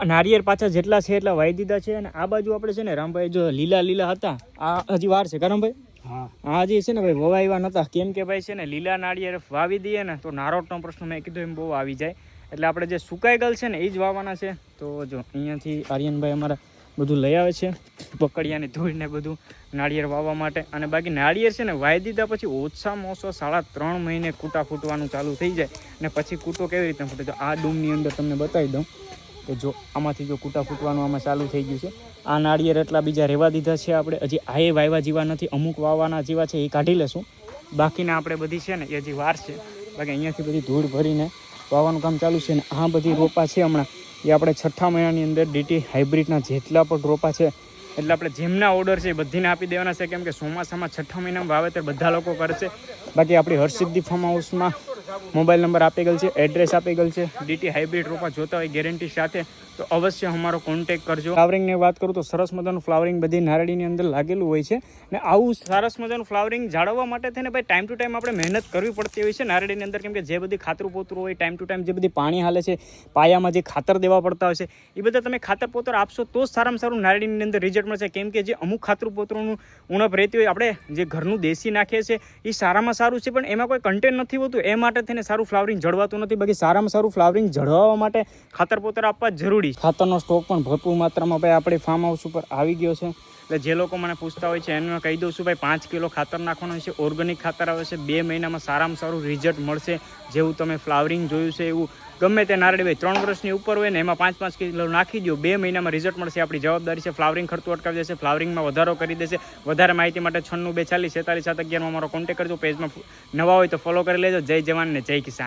નારિયેળ પાછા જેટલા છે એટલા વાવી દીધા છે અને આ બાજુ આપણે છે ને રામભાઈ જો લીલા લીલા હતા આ હજી વાર છે રામભાઈ. હા હજી છે ને ભાઈ વવાવ્યા નતા કેમ કે ભાઈ છે ને લીલા નાળિયેર વાવી દઈએ ને તો નારોટનો પ્રશ્ન મેં કીધું એમ બહુ આવી જાય એટલે આપણે જે સુકાઈ ગયેલ છે ને એ જ વાવવાના છે. તો જો અહીંયાથી આર્યનભાઈ અમારા બધું લઈ આવે છે પકડિયાને ધોઈને બધું નાળિયેર વાવવા માટે. અને બાકી નાળિયેર છે ને વાવી દીધા પછી ઓછામાં ઓછો 3.5 મહિને કૂટા ફૂટવાનું ચાલુ થઈ જાય અને પછી કૂટો કેવી રીતે ફૂટે તો આ ડૂમની અંદર તમને બતાવી દઉં કે જો આમાંથી જો કૂટા ફૂટવાનું આમાં ચાલુ થઈ ગયું છે. આ નાળિયેર એટલા બીજા રહેવા દીધા છે આપણે હજી આ વાવ્યા જેવા નથી અમુક વાવવાના જેવા છે એ કાઢી લેશું બાકીના આપણે બધી છે ને એ હજી વાર છે. બાકી અહીંયાથી બધી ધૂળ ભરીને વાવવાનું કામ ચાલુ છે. ને આ બધી રોપા છે હમણાં એ આપણે 6ઠા મહિનાની અંદર ડીટી હાઇબ્રિડના જેટલા પણ રોપા છે એટલે આપણે જેમના ઓર્ડર છે એ બધીને આપી દેવાના છે કેમ કે ચોમાસામાં 6ઠા મહિનામાં વાવેતર બધા લોકો કરશે. બાકી આપણી હર્ષસિદ્ધિ ફાર્મ હાઉસમાં મોબાઈલ નંબર આપી ગયેલ છે એડ્રેસ આપી ગયેલ છે. ડીટી હાઇબ્રિડ રોપા જોતા હોય ગેરંટી સાથે તો અવશ્ય અમારો કોન્ટેક કરજો. ફ્લાવરિંગની વાત કરું તો સરસ મજાનું ફ્લાવરિંગ બધી નારળીની અંદર લાગેલું હોય છે ને આવું સરસ મજાનું ફ્લાવરિંગ જાળવવા માટે થઈને ભાઈ ટાઈમ ટુ ટાઈમ આપણે મહેનત કરવી પડતી હોય છે નારળીની અંદર કેમ કે જે બધી ખાતરું પોતરું હોય ટાઈમ ટુ ટાઈમ જે બધી પાણી હાલે છે પાયામાં જે ખાતર દેવા પડતા હોય છે એ બધા તમે ખાતર પોતર આપશો તો જ સારામાં સારું નારળીની અંદર રિઝલ્ટ મળશે. કેમ કે જે અમુક ખાતરું પોતરોનું ઉણપ રહેતી હોય આપણે જે ઘરનું દેશી નાખીએ છીએ એ સારામાં સારું છે પણ એમાં કોઈ કન્ટેન્ટ નથી હોતું એ માટે થઈને સારું ફ્લાવરિંગ જળવાતું નથી. બાકી સારામાં સારું ફ્લાવરિંગ જળવવા માટે ખાતર પોતર આપવા જરૂરી. ખાતરનો સ્ટોક પણ ભરપૂર માત્રામાં ભાઈ આપણે ફાર્મ હાઉસ ઉપર આવી ગયો છે. એટલે જે લોકો મને પૂછતા હોય છે એને કહી દઉં છું ભાઈ 5 કિલો ખાતર નાખવાનું છે. ઓર્ગેનિક ખાતર આવે છે 2 મહિનામાં સારામાં સારું રિઝલ્ટ મળશે. જેવું તમે ફ્લાવરિંગ જોયું છે એવું ગમે તે નારળી ભાઈ 3 વર્ષની ઉપર હોય ને એમાં 5-5 કિલો નાખી દો 2 મહિનામાં રિઝલ્ટ મળશે. આપણી જવાબદારી છે ફ્લાવરિંગ ખર્ચો અટકાવી દેશે ફ્લાવરિંગમાં વધારો કરી દેશે. વધારે માહિતી માટે 96 240 47 711 અમારો કોન્ટેક્ટ કરજો. પેજમાં નવા હોય તો ફોલો કરી લેજો. જય જવાન ને જય કિસાન.